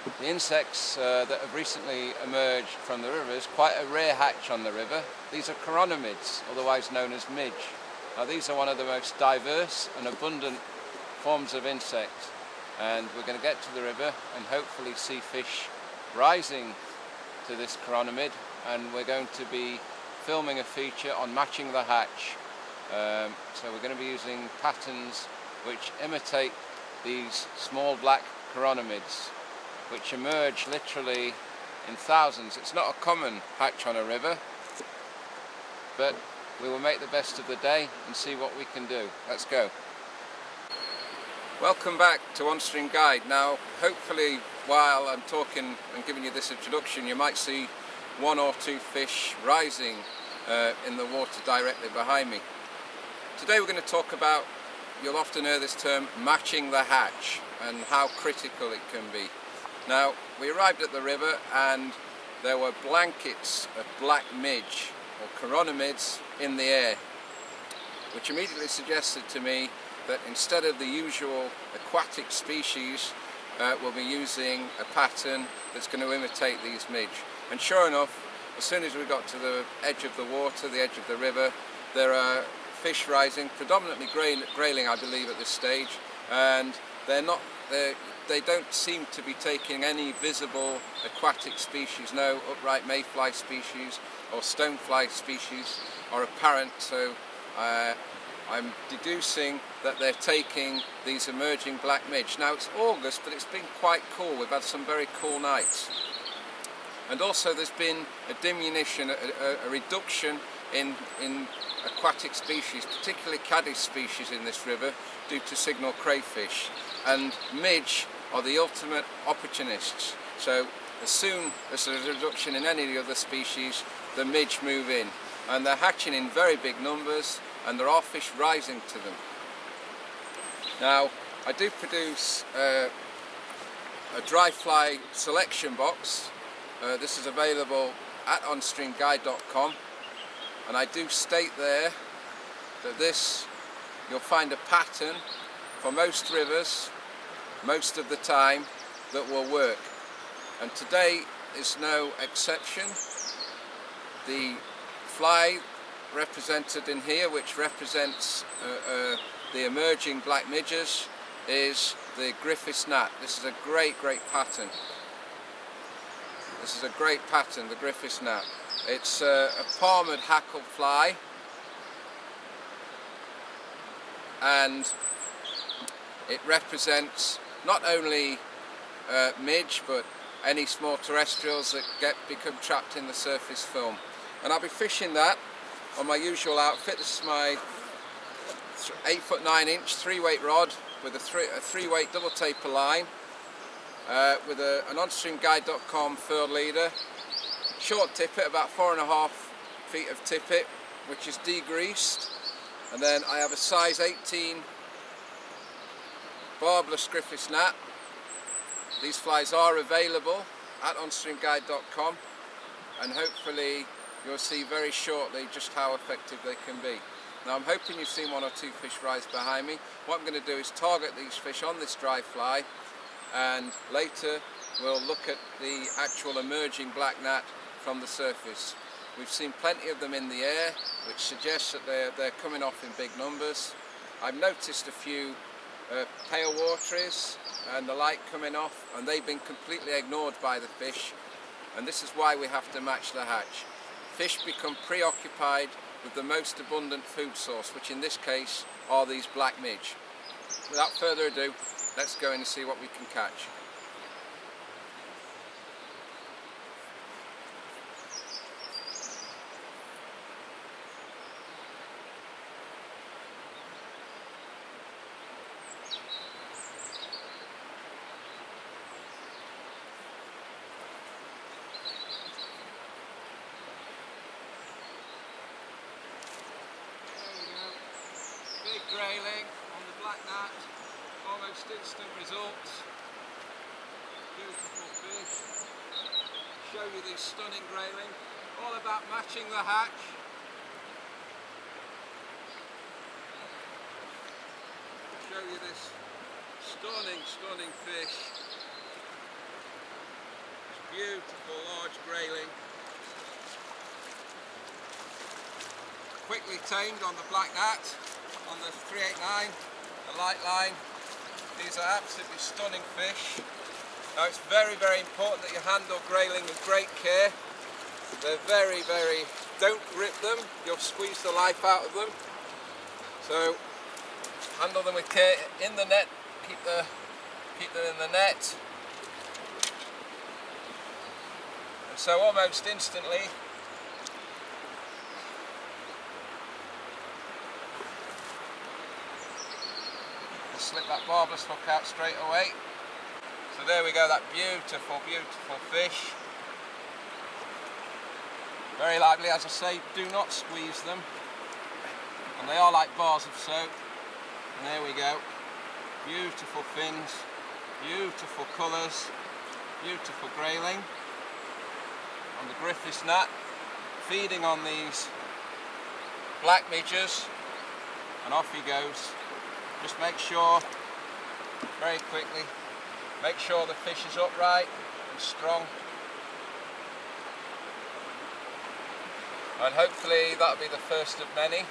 The insects that have recently emerged from the river is quite a rare hatch on the river. These are chironomids, otherwise known as midge. Now these are one of the most diverse and abundant forms of insect, and we're going to get to the river and hopefully see fish rising to this chironomid, and we're going to be filming a feature on matching the hatch. So we're going to be using patterns which imitate these small black chironomids, which emerge literally in thousands. It's not a common hatch on a river, but we will make the best of the day and see what we can do. Let's go. Welcome back to On Stream Guide. Now, hopefully, while I'm talking and giving you this introduction, you might see one or two fish rising in the water directly behind me. Today we're going to talk about, you'll often hear this term, matching the hatch, and how critical it can be. Now, we arrived at the river and there were blankets of black midge, or chironomids, in the air, which immediately suggested to me that instead of the usual aquatic species, we'll be using a pattern that's going to imitate these midge. And sure enough, as soon as we got to the edge of the water, the edge of the river, there are fish rising, predominantly grayling, I believe, at this stage, and they don't seem to be taking any visible aquatic species, no upright mayfly species or stonefly species are apparent, so I'm deducing that they're taking these emerging black midge. Now it's August, but it's been quite cool. We've had some very cool nights. And also there's been a diminution, a reduction in aquatic species, particularly caddis species in this river, due to signal crayfish. And midge are the ultimate opportunists. So as soon as there's a reduction in any of the other species, the midge move in. And they're hatching in very big numbers, and there are fish rising to them. Now, I do produce a dry fly selection box. This is available at onstreamguide.com, and I do state there that this, you'll find a pattern for most rivers, most of the time, that will work. And today is no exception. The fly represented in here, which represents the emerging black midges, is the Griffiths gnat. This is a great pattern. This is a great pattern, the Griffiths gnat. It's a palmed hackle fly, and it represents not only midge, but any small terrestrials that become trapped in the surface film. And I'll be fishing that on my usual outfit. This is my 8 9" 3-weight rod with a 3-weight double taper line, with an onstreamguide.com furled leader, short tippet, about 4.5 feet of tippet, which is degreased, and then I have a size 18 barbless Griffiths gnat. These flies are available at onstreamguide.com, and hopefully you'll see very shortly just how effective they can be. Now I'm hoping you've seen one or two fish rise behind me. What I'm going to do is target these fish on this dry fly, and later we'll look at the actual emerging black gnat from the surface. We've seen plenty of them in the air, which suggests that they're coming off in big numbers. I've noticed a few pale wateries and the light coming off, and they've been completely ignored by the fish, and this is why we have to match the hatch. Fish become preoccupied with the most abundant food source, which in this case are these black midge. Without further ado, let's go in and see what we can catch. Big grayling on the black gnat, almost instant results. Beautiful fish. Show you these stunning grayling, all about matching the hatch. Show you this stunning fish. Beautiful large grayling. Quickly tamed on the black gnat, on the 389, the light line. These are absolutely stunning fish. Now it's very, very important that you handle grayling with great care. They're very, don't rip them, you'll squeeze the life out of them. So handle them with care in the net, keep them in the net. And so almost instantly, just slip that barbless hook out straight away. So there we go, that beautiful, beautiful fish. Very lively, as I say, do not squeeze them. And they are like bars of soap. And there we go. Beautiful fins, beautiful colours, beautiful grayling. On the Griffiths gnat, feeding on these black midges. And off he goes. Just make sure, very quickly, make sure the fish is upright and strong. And hopefully that'll be the first of many.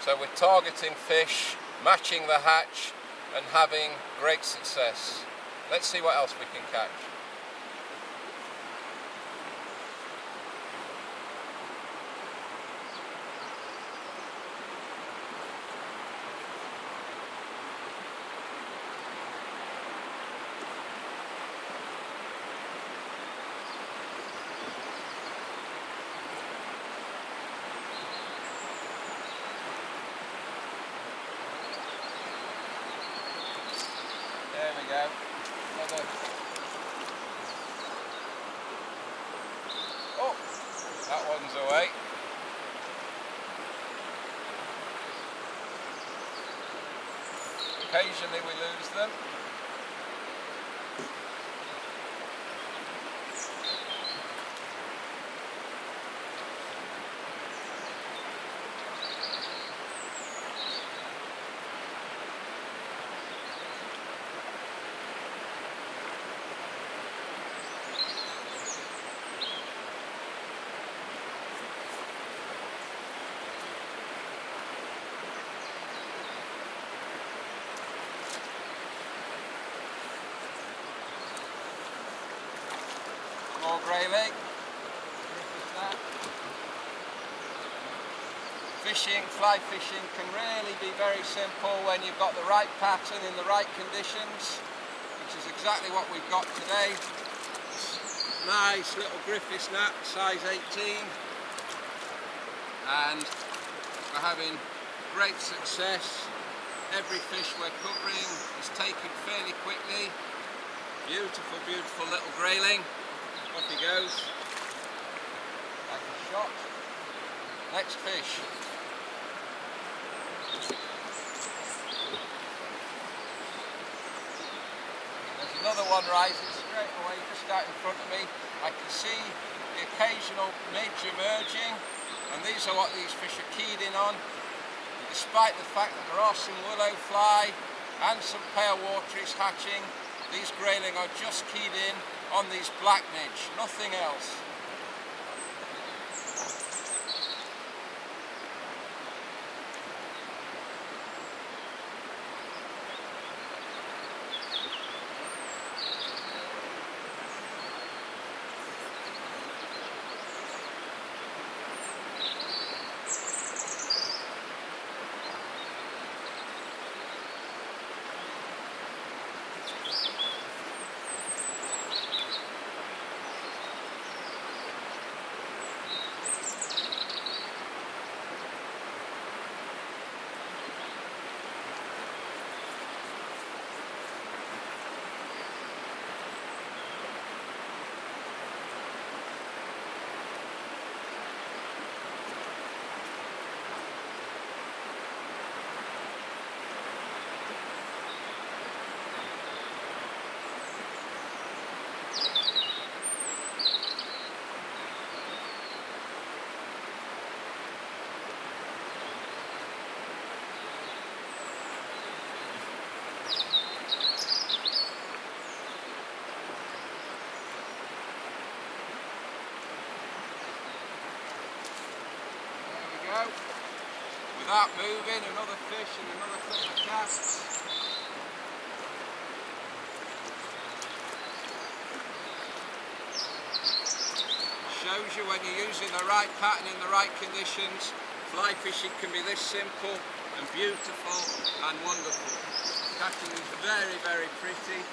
So we're targeting fish, matching the hatch and having great success. Let's see what else we can catch. There we go. Another. Oh, that one's away. Occasionally we lose them. More grayling. Fishing, fly fishing can really be very simple when you've got the right pattern in the right conditions, which is exactly what we've got today. Nice little Griffiths gnat, size 18, and we're having great success. Every fish we're covering is taken fairly quickly. Beautiful, beautiful little grayling. Off he goes, like a shot. Next fish. There's another one rising straight away just out in front of me. I can see the occasional midge emerging, and these are what these fish are keyed in on. And despite the fact that there are some willow fly and some pale wateries hatching, these grayling are just keyed in on these black midge, nothing else. without moving, another fish and another couple of casts. Shows you when you're using the right pattern in the right conditions, fly fishing can be this simple and beautiful and wonderful. Catching is very, very pretty.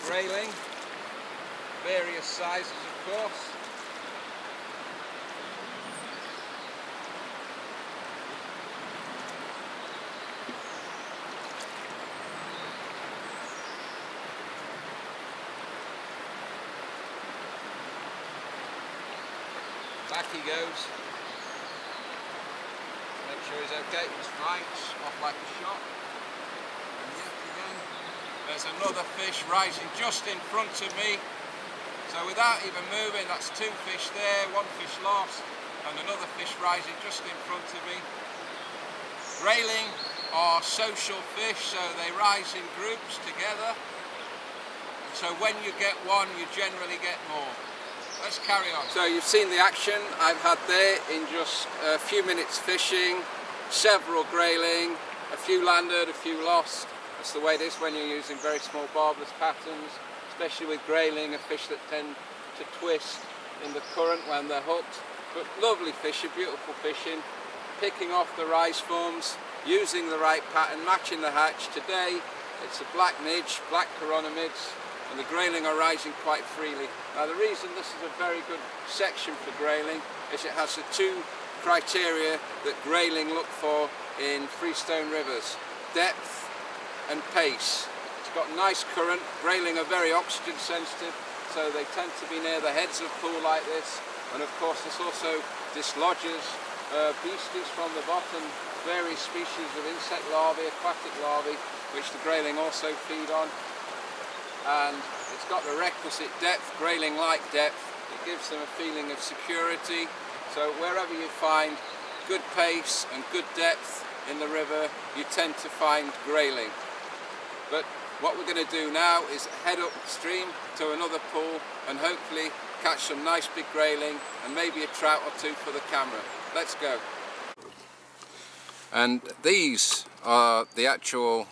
Grayling, various sizes of course. Back he goes. Make sure he's okay. He's fine. Off like a shot. And yet again, there's another fish rising just in front of me. So without even moving, that's two fish there, one fish lost, and another fish rising just in front of me. Grayling are social fish, so they rise in groups together. So when you get one, you generally get more. Let's carry on. So you've seen the action I've had there in just a few minutes fishing, several grayling, a few landed, a few lost. That's the way it is when you're using very small barbless patterns, especially with grayling, a fish that tend to twist in the current when they're hooked. But lovely fishing, beautiful fishing, picking off the rise forms, using the right pattern, matching the hatch. Today it's a black midge, black chironomids, and the grayling are rising quite freely. Now the reason this is a very good section for grayling is it has the two criteria that grayling look for in freestone rivers: depth and pace. It's got nice current. Grayling are very oxygen sensitive, so they tend to be near the heads of pool like this, and of course this also dislodges beasties from the bottom, various species of insect larvae, aquatic larvae, which the grayling also feed on. And it's got the requisite depth. Grayling like depth. It gives them a feeling of security. So wherever you find good pace and good depth in the river, you tend to find grayling. But what we're going to do now is head upstream to another pool and hopefully catch some nice big grayling and maybe a trout or two for the camera. Let's go. And these are the actual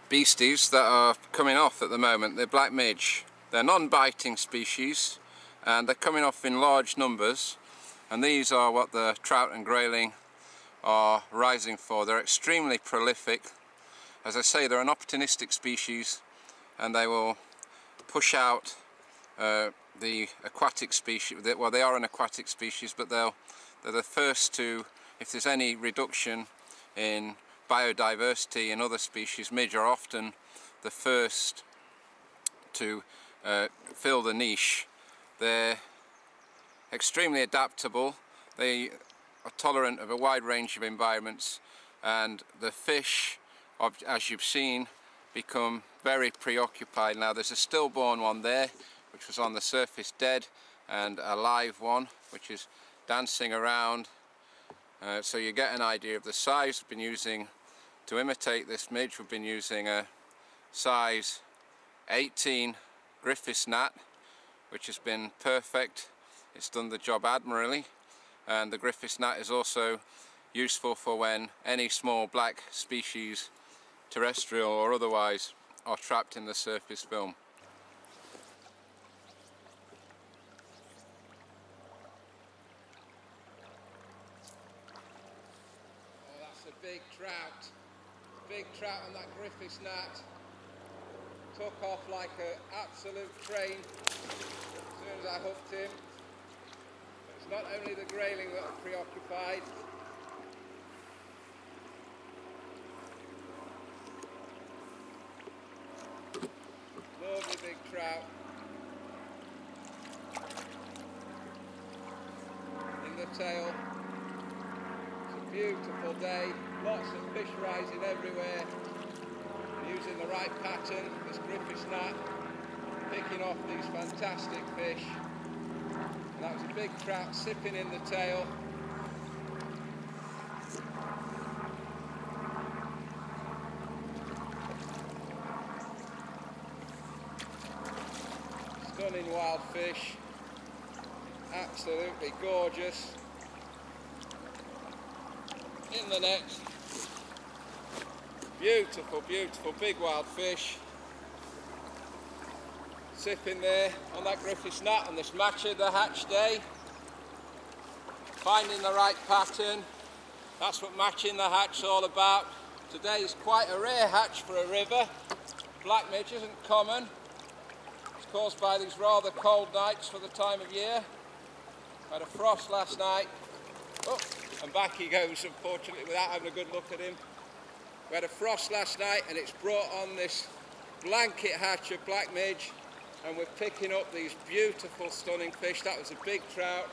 beasties that are coming off at the moment. They're black midge. They're non-biting species and they're coming off in large numbers, and these are what the trout and grayling are rising for. They're extremely prolific. As I say, they're an opportunistic species and they will push out the aquatic species. Well, they are an aquatic species, but they're the first to, if there's any reduction in biodiversity in other species, midge are often the first to fill the niche. They're extremely adaptable. They are tolerant of a wide range of environments, and the fish, as you've seen, become very preoccupied. Now there's a stillborn one there which was on the surface dead, and a live one which is dancing around, so you get an idea of the size. We've been using, to imitate this midge, we've been using a size 18 Griffiths gnat, which has been perfect. It's done the job admirably, and the Griffiths gnat is also useful for when any small black species, terrestrial or otherwise, are trapped in the surface film. Oh, that's a big trout. Big trout on that Griffiths gnat. Took off like an absolute train as soon as I hooked him. It's not only the grayling that are preoccupied. Lovely big trout. In the tail. It's a beautiful day. Lots of fish rising everywhere. Using the right pattern, this Griffiths gnat, picking off these fantastic fish. And that was a big trout sipping in the tail. Stunning wild fish, absolutely gorgeous. in the net. Beautiful, beautiful big wild fish. Sipping there on that Griffiths gnat on this match of the hatch day. Finding the right pattern. That's what matching the hatch is all about. Today is quite a rare hatch for a river. Black midge isn't common. It's caused by these rather cold nights for the time of year. Had a frost last night. Oh, and back he goes, unfortunately, without having a good look at him. We had a frost last night and it's brought on this blanket hatch of black midge, and we're picking up these beautiful, stunning fish. That was a big trout,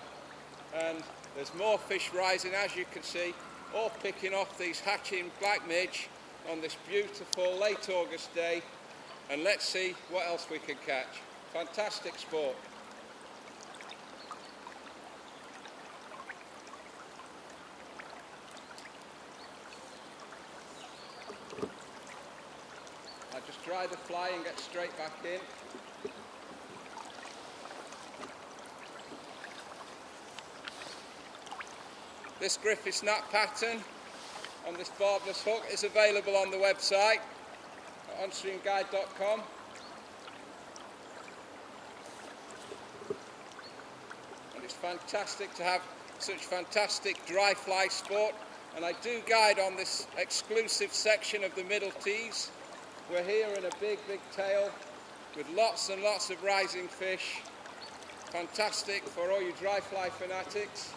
and there's more fish rising, as you can see, all picking off these hatching black midge on this beautiful late August day. And let's see what else we can catch. Fantastic sport. I just dry the fly and get straight back in. This Griffiths gnat pattern on this barbless hook is available on the website at onstreamguide.com. And it's fantastic to have such fantastic dry fly sport, and I do guide on this exclusive section of the middle tees. We're here in a big tail with lots and lots of rising fish. Fantastic for all you dry fly fanatics.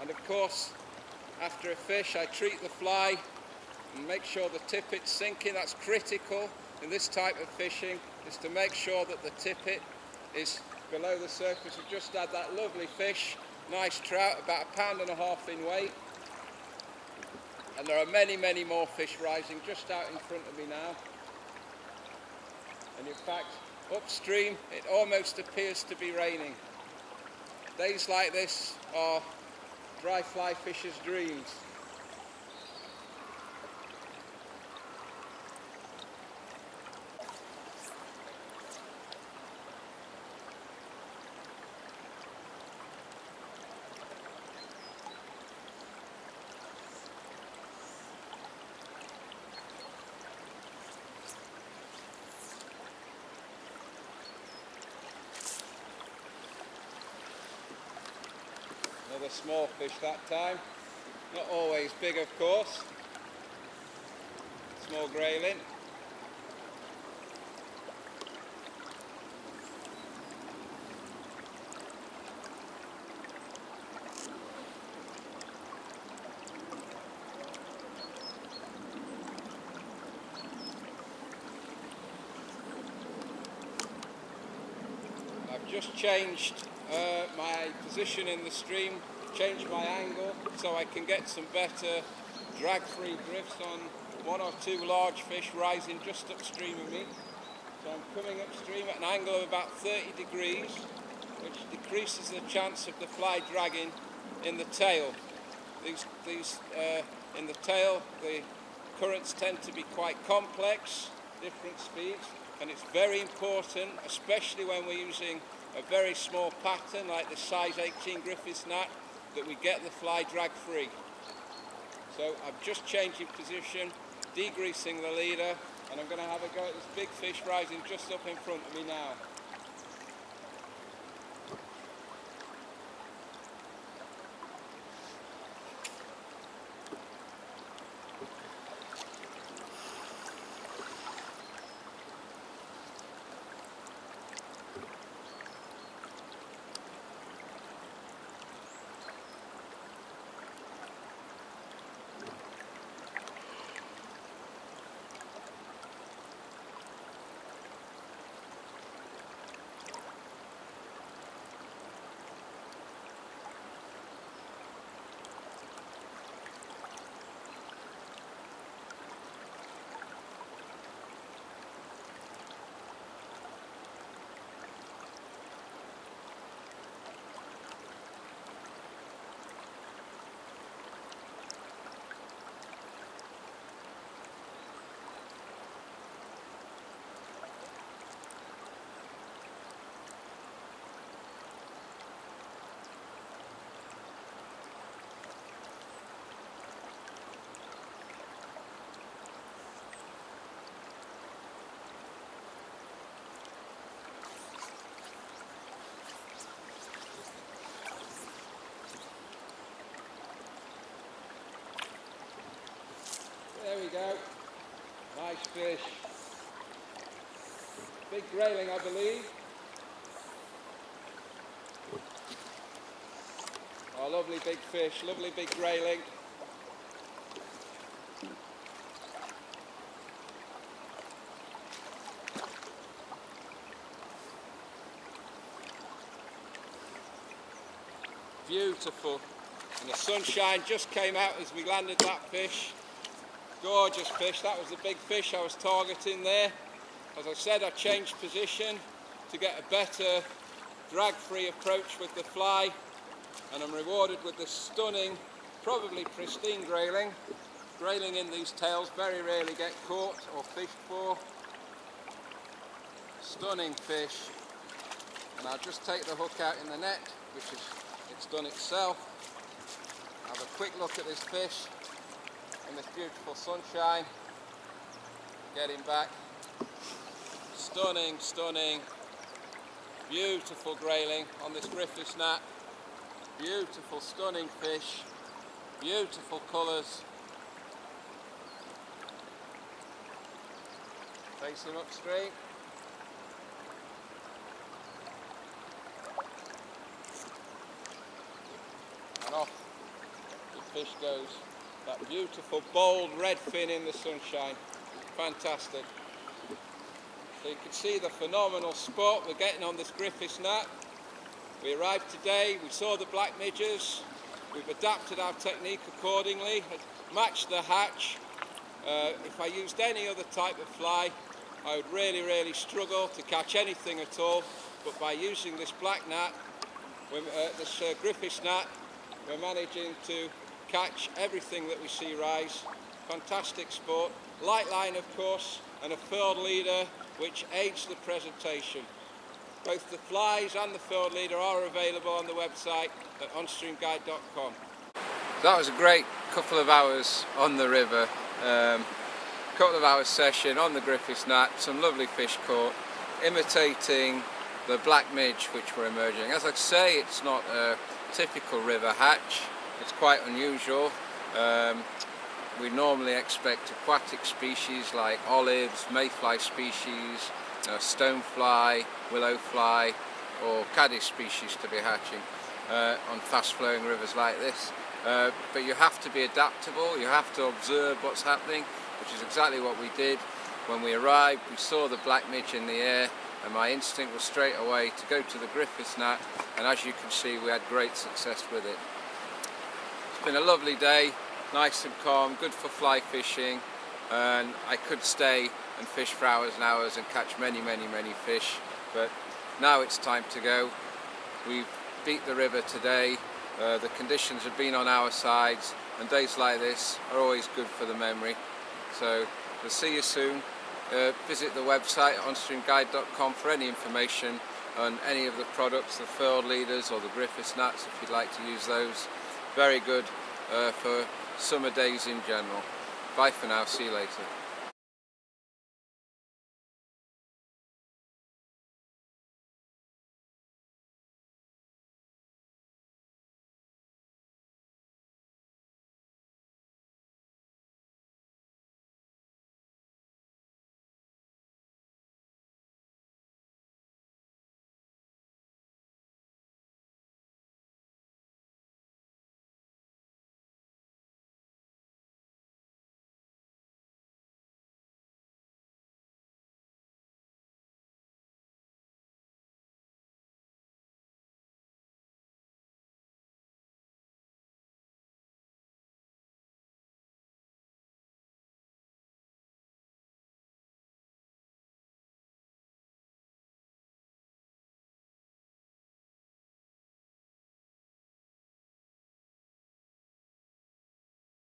And of course, after a fish, I treat the fly and make sure the tippet's sinking. That's critical in this type of fishing, is to make sure that the tippet is below the surface. We've just had that lovely fish, nice trout, about 1.5 pounds in weight. And there are many, many more fish rising just out in front of me now. And in fact, upstream, it almost appears to be raining. Days like this are dry fly fishers' dreams. Another small fish that time, not always big of course, small grayling. I've just changed my position in the stream, changed my angle so I can get some better drag-free drifts on one or two large fish rising just upstream of me. So I'm coming upstream at an angle of about 30 degrees, which decreases the chance of the fly dragging in the tail. In the tail, the currents tend to be quite complex, different speeds, and it's very important, especially when we're using a very small pattern like the size 18 Griffiths gnat, that we get the fly drag free. So I'm just changing position, degreasing the leader, and I'm going to have a go at this big fish rising just up in front of me now. we go. Nice fish. Big grayling, I believe. Oh, lovely big fish, lovely big grayling. Beautiful. And the sunshine just came out as we landed that fish. Gorgeous fish. That was the big fish I was targeting there. As I said, I changed position to get a better drag-free approach with the fly, and I'm rewarded with this stunning, probably pristine grayling. Grayling in these tails very rarely get caught or fished for. Stunning fish. And I'll just take the hook out in the net, which is, it's done itself. Have a quick look at this fish in this beautiful sunshine. Get him back. Stunning, stunning, beautiful grayling on this Griffiths gnat. Beautiful, stunning fish. Beautiful colours. Face him upstream. And off the fish goes. That beautiful, bold red fin in the sunshine. Fantastic. So you can see the phenomenal spot we're getting on this Griffiths gnat. We arrived today, we saw the black midges, we've adapted our technique accordingly, matched the hatch. If I used any other type of fly, I would really struggle to catch anything at all, but by using this black gnat, this Griffiths gnat, we're managing to catch everything that we see rise. Fantastic sport, light line of course, and a furled leader which aids the presentation. Both the flies and the furled leader are available on the website at onstreamguide.com. That was a great couple of hours on the river, couple of hours session on the Griffiths gnat, some lovely fish caught, imitating the black midge which were emerging. As I say, it's not a typical river hatch, it's quite unusual. We normally expect aquatic species like olives, mayfly species, stonefly, willowfly or caddis species to be hatching on fast flowing rivers like this. But you have to be adaptable, you have to observe what's happening, which is exactly what we did. When we arrived, we saw the black midge in the air, and my instinct was straight away to go to the Griffiths gnat, and as you can see we had great success with it. It's been a lovely day, nice and calm, good for fly fishing, and I could stay and fish for hours and hours and catch many fish, but now it's time to go. We've beat the river today, the conditions have been on our sides, and days like this are always good for the memory. So we'll see you soon. Visit the website onstreamguide.com for any information on any of the products, the furled leaders or the Griffiths gnats if you'd like to use those. Very good for summer days in general. Bye for now, see you later.